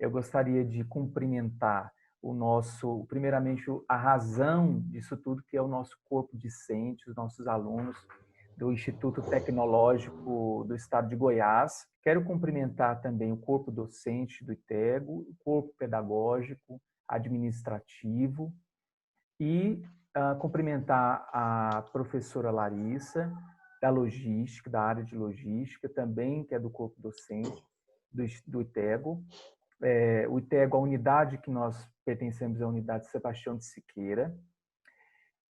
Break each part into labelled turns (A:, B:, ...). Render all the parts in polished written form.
A: Eu gostaria de cumprimentar primeiramente, a razão disso tudo, que é o nosso corpo discente, os nossos alunos do Instituto Tecnológico do Estado de Goiás. Quero cumprimentar também o corpo docente do ITEGO, o corpo pedagógico, administrativo e cumprimentar a professora Larissa, da logística, da área de logística, também, que é do corpo docente do ITEGO. O ITEGO, a unidade que nós pertencemos é a unidade Sebastião de Siqueira.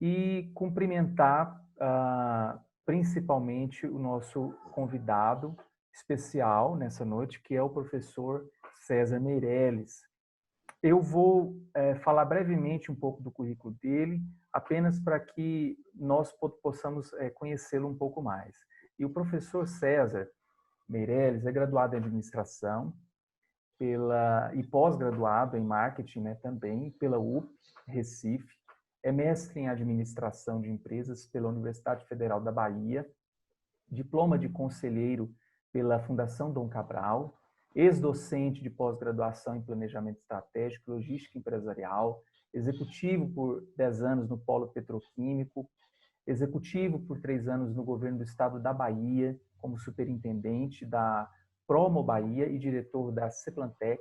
A: E cumprimentar principalmente o nosso convidado especial nessa noite, que é o professor César Meirelles. Eu vou falar brevemente um pouco do currículo dele, apenas para que nós possamos conhecê-lo um pouco mais. E o professor César Meirelles é graduado em administração e pós-graduado em marketing, né, também pela UP, Recife. É mestre em administração de empresas pela Universidade Federal da Bahia, diploma de conselheiro pela Fundação Dom Cabral, ex-docente de pós-graduação em planejamento estratégico, logística empresarial, executivo por 10 anos no Polo Petroquímico, executivo por 3 anos no governo do estado da Bahia, como superintendente da Promo Bahia e diretor da Ceplantec,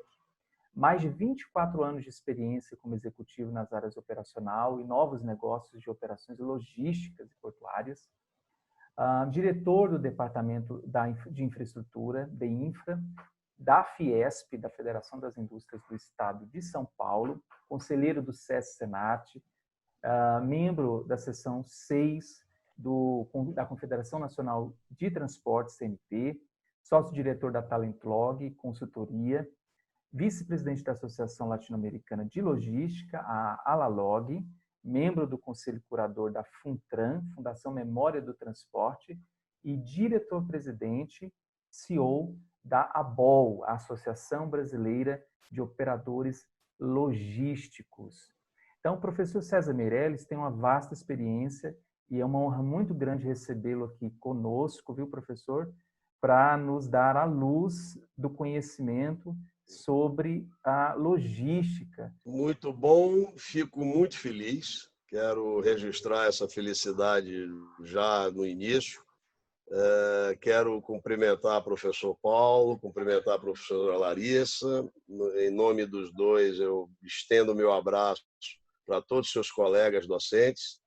A: mais de 24 anos de experiência como executivo nas áreas operacional e novos negócios de operações logísticas e portuárias, diretor do Departamento de Infraestrutura, DEINFRA, da Fiesp, da Federação das Indústrias do Estado de São Paulo, conselheiro do SESC-Senat, membro da seção 6 da Confederação Nacional de Transportes, CNT, sócio-diretor da Talentlog, consultoria, vice-presidente da Associação Latino-Americana de Logística, a Alalog, membro do Conselho Curador da FUNTRAN, Fundação Memória do Transporte, e diretor-presidente, CEO da ABOL, a Associação Brasileira de Operadores Logísticos. Então, o professor César Meirelles tem uma vasta experiência e é uma honra muito grande recebê-lo aqui conosco, viu, professor? Para nos dar a luz do conhecimento sobre a logística.
B: Muito bom, fico muito feliz. Quero registrar essa felicidade já no início. Quero cumprimentar o professor Paulo, cumprimentar a professora Larissa. Em nome dos dois, eu estendo o meu abraço para todos os seus colegas docentes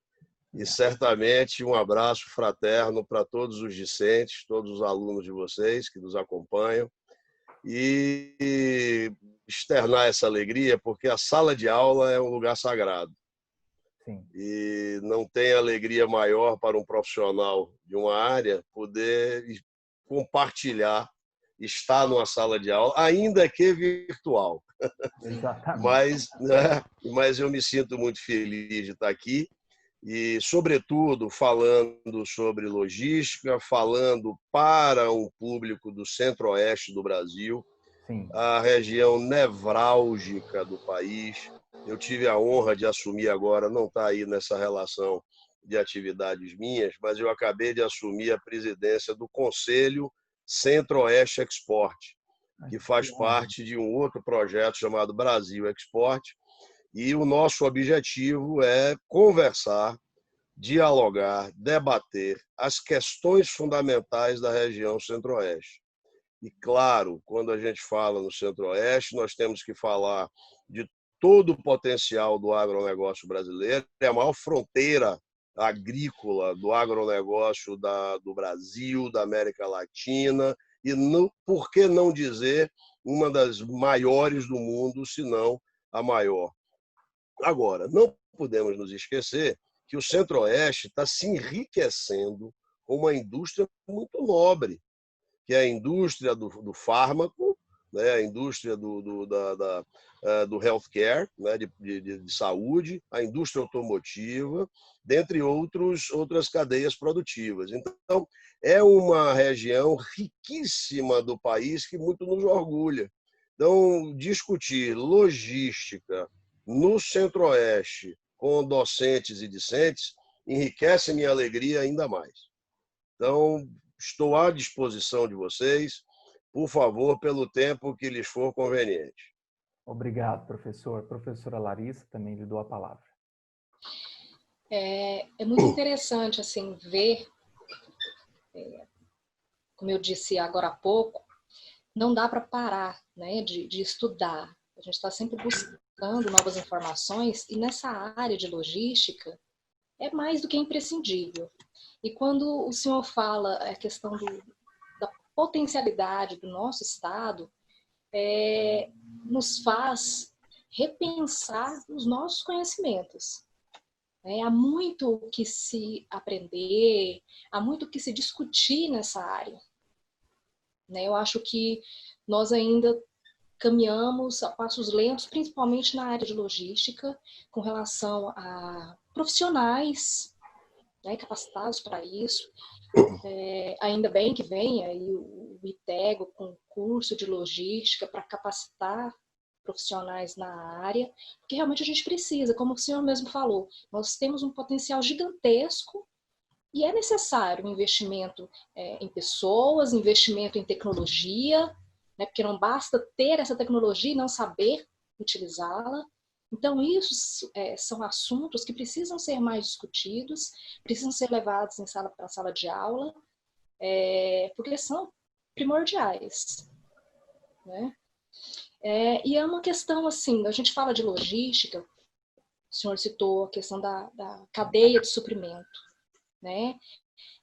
B: e certamente um abraço fraterno para todos os discentes, todos os alunos de vocês que nos acompanham, e externar essa alegria, porque a sala de aula é um lugar sagrado.
A: Sim.
B: E não tem alegria maior para um profissional de uma área poder compartilhar, estar numa sala de aula, ainda que virtual.
A: Exatamente.
B: Mas eu me sinto muito feliz de estar aqui e, sobretudo, falando sobre logística, falando para um público do centro-oeste do Brasil,
A: Sim.
B: a região nevrálgica do país. Eu tive a honra de assumir agora, não está aí nessa relação de atividades minhas, mas eu acabei de assumir a presidência do Conselho Centro-Oeste Export, que faz parte de um outro projeto chamado Brasil Export, e o nosso objetivo é conversar, dialogar, debater as questões fundamentais da região Centro-Oeste. E, claro, quando a gente fala no Centro-Oeste, nós temos que falar de todo o potencial do agronegócio brasileiro, é a maior fronteira agrícola do agronegócio do Brasil, da América Latina, e por que não dizer uma das maiores do mundo, se não a maior. Agora, não podemos nos esquecer que o Centro-Oeste está se enriquecendo com uma indústria muito nobre, que é a indústria do fármaco, né, a indústria do healthcare, né, de saúde, a indústria automotiva, dentre outras cadeias produtivas. Então, é uma região riquíssima do país que muito nos orgulha. Então, discutir logística no Centro-Oeste com docentes e discentes enriquece minha alegria ainda mais. Então, estou à disposição de vocês, por favor, pelo tempo que lhes for conveniente.
A: Obrigado, professor. Professora Larissa, também lhe dou a palavra.
C: É muito interessante assim ver, como eu disse agora há pouco, não dá para parar, né, de estudar. A gente está sempre buscando novas informações e nessa área de logística é mais do que imprescindível. E quando o senhor fala a questão da potencialidade do nosso estado, nos faz repensar os nossos conhecimentos. Há muito o que se aprender, há muito o que se discutir nessa área. Eu acho que nós ainda caminhamos a passos lentos, principalmente na área de logística, com relação a profissionais, capacitados para isso. Ainda bem que vem aí o ITEGO com curso de logística para capacitar profissionais na área, porque realmente a gente precisa, como o senhor mesmo falou, nós temos um potencial gigantesco e é necessário um investimento em pessoas, investimento em tecnologia, porque não basta ter essa tecnologia e não saber utilizá-la. Então, isso são assuntos que precisam ser mais discutidos, precisam ser levados para a sala de aula, porque são primordiais. Né? E é uma questão, assim, a gente fala de logística, o senhor citou a questão da cadeia de suprimento. Né?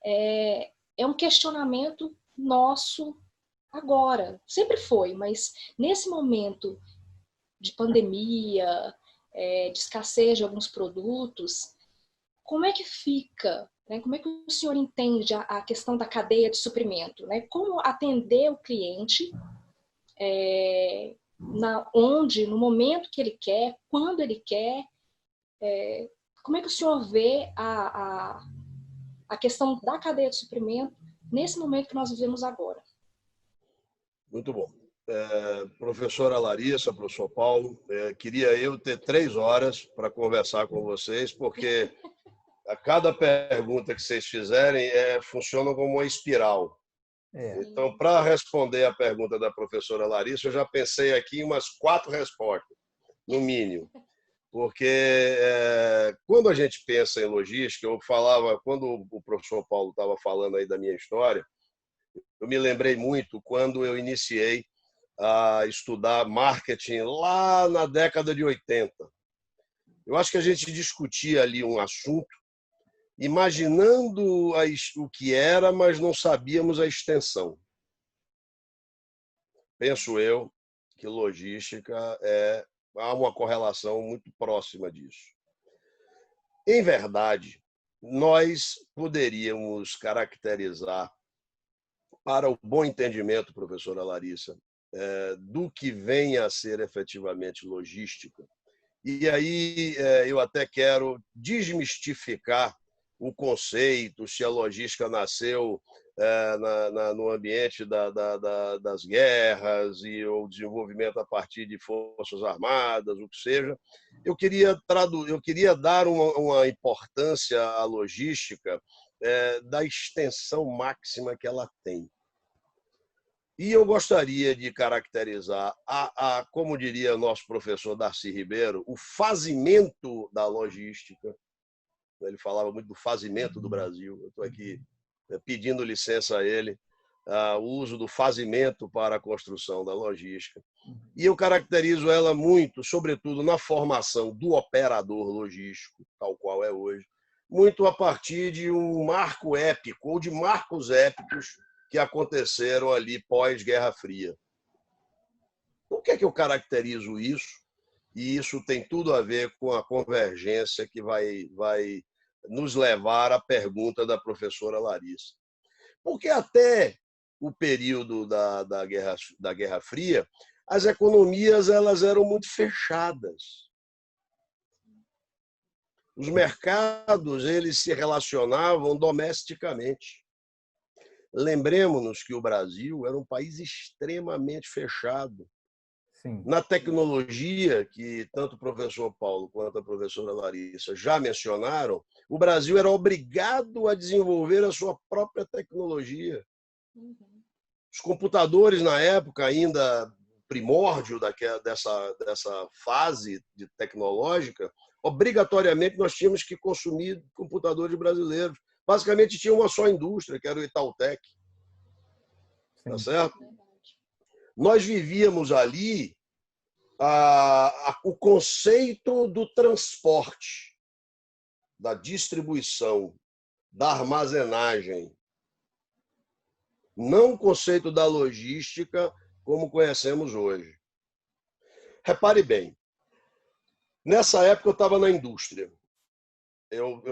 C: É um questionamento nosso agora, sempre foi, mas nesse momento de pandemia, de escassez de alguns produtos, como é que fica, né? Como é que o senhor entende a questão da cadeia de suprimento? Né? Como atender o cliente no momento que ele quer, quando ele quer, como é que o senhor vê a questão da cadeia de suprimento nesse momento que nós vivemos agora?
B: Muito bom. Professora Larissa, professor Paulo, queria eu ter 3 horas para conversar com vocês, porque a cada pergunta que vocês fizerem funciona como uma espiral. Então, para responder a pergunta da professora Larissa, eu já pensei aqui em umas 4 respostas, no mínimo. Porque quando a gente pensa em logística, eu falava, quando o professor Paulo estava falando aí da minha história, eu me lembrei muito quando eu iniciei a estudar marketing lá na década de 80. Eu acho que a gente discutia ali um assunto, imaginando o que era, mas não sabíamos a extensão. Penso eu que logística há uma correlação muito próxima disso. Em verdade, nós poderíamos caracterizar, para o bom entendimento, professora Larissa, do que vem a ser efetivamente logística. E aí eu até quero desmistificar o conceito, se a logística nasceu no ambiente das guerras e o desenvolvimento a partir de forças armadas, o que seja. Eu queria dar uma importância à logística da extensão máxima que ela tem. E eu gostaria de caracterizar, como diria nosso professor Darcy Ribeiro, o fazimento da logística. Ele falava muito do fazimento do Brasil. Eu estou aqui pedindo licença a ele, o uso do fazimento para a construção da logística. E eu caracterizo ela muito, sobretudo na formação do operador logístico, tal qual é hoje, muito a partir de um marco épico, ou de marcos épicos, que aconteceram ali pós-Guerra Fria. Por que eu caracterizo isso? E isso tem tudo a ver com a convergência que vai nos levar à pergunta da professora Larissa. Porque até o período da Guerra Fria, as economias elas eram muito fechadas. Os mercados eles se relacionavam domesticamente. Lembremos-nos que o Brasil era um país extremamente fechado. Sim. Na tecnologia, que tanto o professor Paulo quanto a professora Larissa já mencionaram, o Brasil era obrigado a desenvolver a sua própria tecnologia. Os computadores, na época, ainda primórdio dessa fase tecnológica, obrigatoriamente nós tínhamos que consumir computadores brasileiros. Basicamente tinha uma só indústria, que era o Itautec. Tá certo? Nós vivíamos ali o conceito do transporte, da distribuição, da armazenagem, não o conceito da logística como conhecemos hoje. Repare bem, nessa época eu estava na indústria. Eu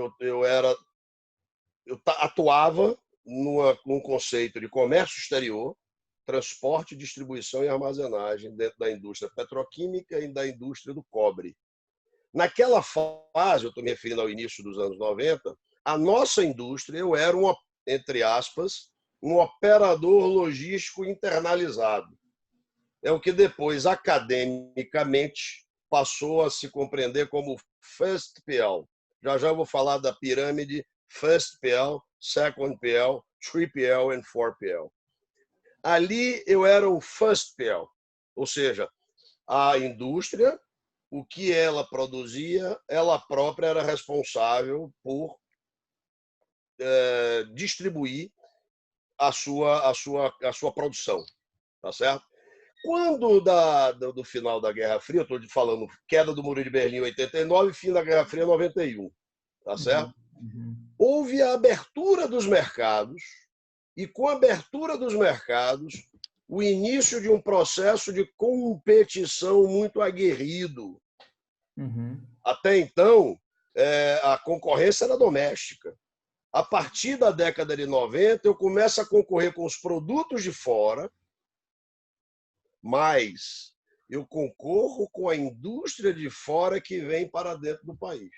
B: atuava num conceito de comércio exterior, transporte, distribuição e armazenagem dentro da indústria petroquímica e da indústria do cobre. Naquela fase, eu estou me referindo ao início dos anos 90, a nossa indústria, eu era, entre aspas, um operador logístico internalizado. É o que depois, academicamente, passou a se compreender como First PL. Já já vou falar da pirâmide First PL, Second PL, 3PL e 4PL. Ali eu era o First PL, ou seja, a indústria, o que ela produzia, ela própria era responsável por distribuir a sua produção, tá certo? Quando do final da Guerra Fria, eu estou falando queda do Muro de Berlim em 89, fim da Guerra Fria em 91, tá certo? Houve a abertura dos mercados e, com a abertura dos mercados, o início de um processo de competição muito aguerrido. Até então, a concorrência era doméstica. A partir da década de 90, eu começo a concorrer com os produtos de fora, mas eu concorro com a indústria de fora que vem para dentro do país.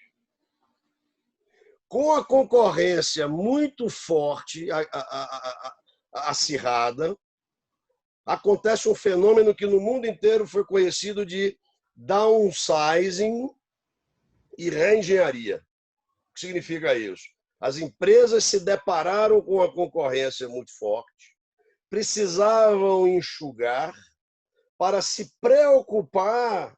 B: Com a concorrência muito forte, acirrada, acontece um fenômeno que no mundo inteiro foi conhecido de downsizing e reengenharia. O que significa isso? As empresas se depararam com a concorrência muito forte, precisavam enxugar para se preocuparem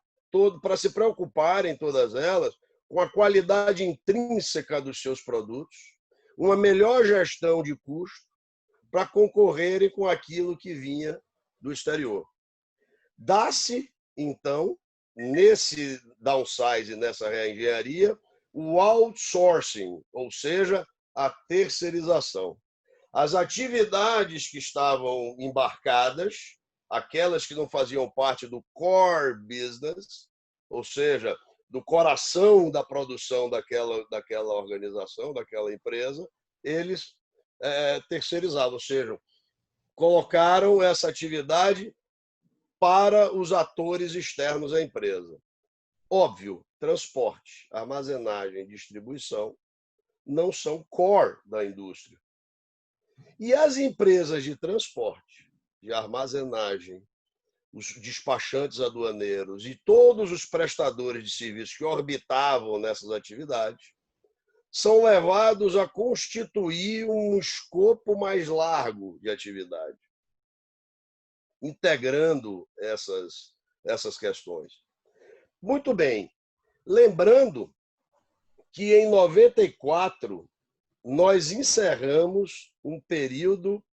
B: todas elas com a qualidade intrínseca dos seus produtos, uma melhor gestão de custo para concorrerem com aquilo que vinha do exterior. Dá-se, então, nesse downsize, nessa reengenharia, o outsourcing, ou seja, a terceirização. As atividades que estavam embarcadas, aquelas que não faziam parte do core business, ou seja, do coração da produção daquela organização, daquela empresa, eles terceirizavam, ou seja, colocaram essa atividade para os atores externos à empresa. Óbvio, transporte, armazenagem e distribuição não são core da indústria. E as empresas de transporte, de armazenagem, os despachantes aduaneiros e todos os prestadores de serviços que orbitavam nessas atividades são levados a constituir um escopo mais largo de atividade, integrando essas questões. Muito bem. Lembrando que em 94 nós encerramos um período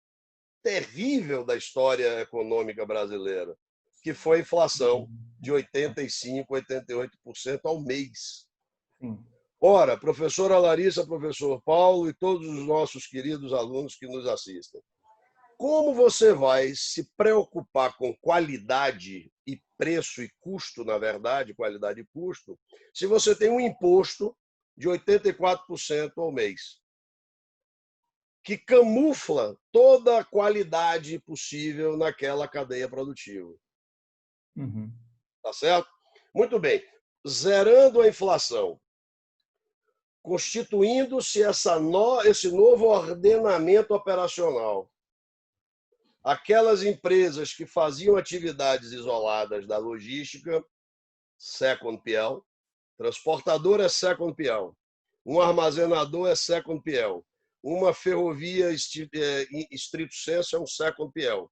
B: terrível da história econômica brasileira, que foi a inflação de 85%, 88% ao mês. Ora, professora Larissa, professor Paulo e todos os nossos queridos alunos que nos assistem, como você vai se preocupar com qualidade e preço e custo, na verdade, qualidade e custo, se você tem um imposto de 84% ao mês, que camufla toda a qualidade possível naquela cadeia produtiva? Tá certo? Muito bem. Zerando a inflação, constituindo-se esse novo ordenamento operacional. Aquelas empresas que faziam atividades isoladas da logística, second PL, transportador é second PL, um armazenador é second PL, uma ferrovia estrito senso é um second PL.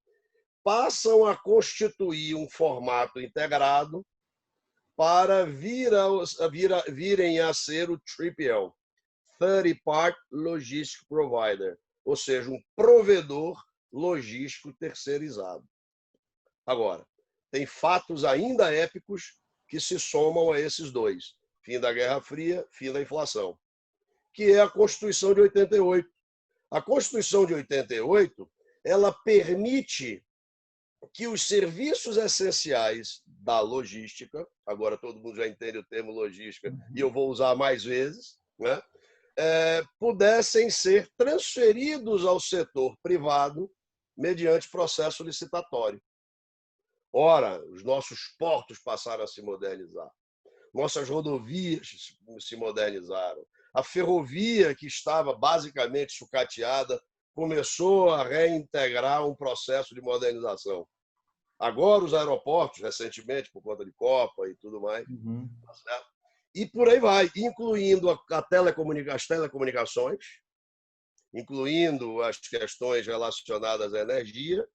B: passam a constituir um formato integrado para virem a ser o 3PL, Third Party Logistic Provider, ou seja, um provedor logístico terceirizado. Agora, tem fatos ainda épicos que se somam a esses dois. Fim da Guerra Fria, fim da inflação, que é a Constituição de 88. A Constituição de 88, ela permite que os serviços essenciais da logística, agora todo mundo já entende o termo logística e eu vou usar mais vezes, né, pudessem ser transferidos ao setor privado mediante processo licitatório. Ora, os nossos portos passaram a se modernizar, nossas rodovias se modernizaram, a ferrovia, que estava basicamente sucateada, começou a reintegrar um processo de modernização. Agora os aeroportos, recentemente, por conta de Copa e tudo mais, tá certo? E por aí vai, incluindo as telecomunicações, incluindo as questões relacionadas à energia.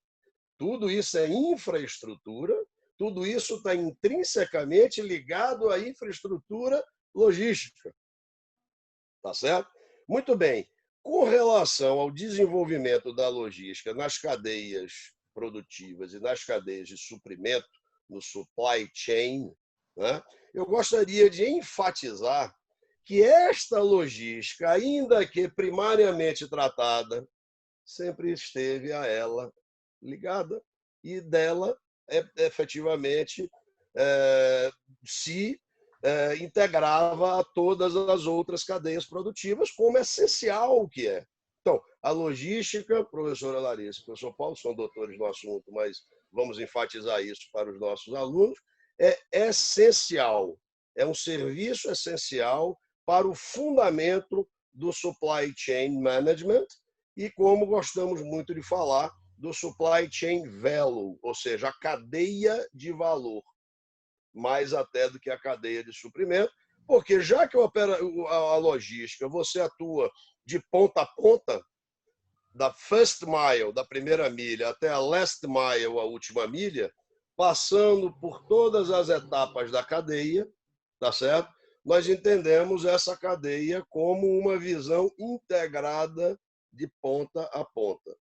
B: Tudo isso é infraestrutura, tudo isso está intrinsecamente ligado à infraestrutura logística. Tá certo? Muito bem. Com relação ao desenvolvimento da logística nas cadeias produtivas e nas cadeias de suprimento, no supply chain, né, eu gostaria de enfatizar que esta logística, ainda que primariamente tratada, sempre esteve a ela ligada e dela efetivamente se integrava a todas as outras cadeias produtivas como essencial que é. Então, a logística, professora Larissa e professor Paulo são doutores no assunto, mas vamos enfatizar isso para os nossos alunos, é essencial, é um serviço essencial para o fundamento do supply chain management e, como gostamos muito de falar, do supply chain value, ou seja, a cadeia de valor, mais até do que a cadeia de suprimento, porque já que a logística, você atua de ponta a ponta, da first mile, da primeira milha, até a last mile, a última milha, passando por todas as etapas da cadeia, tá certo? Nós entendemos essa cadeia como uma visão integrada de ponta a ponta.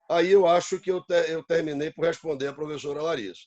B: Aí eu acho que eu terminei por responder a professora Larissa.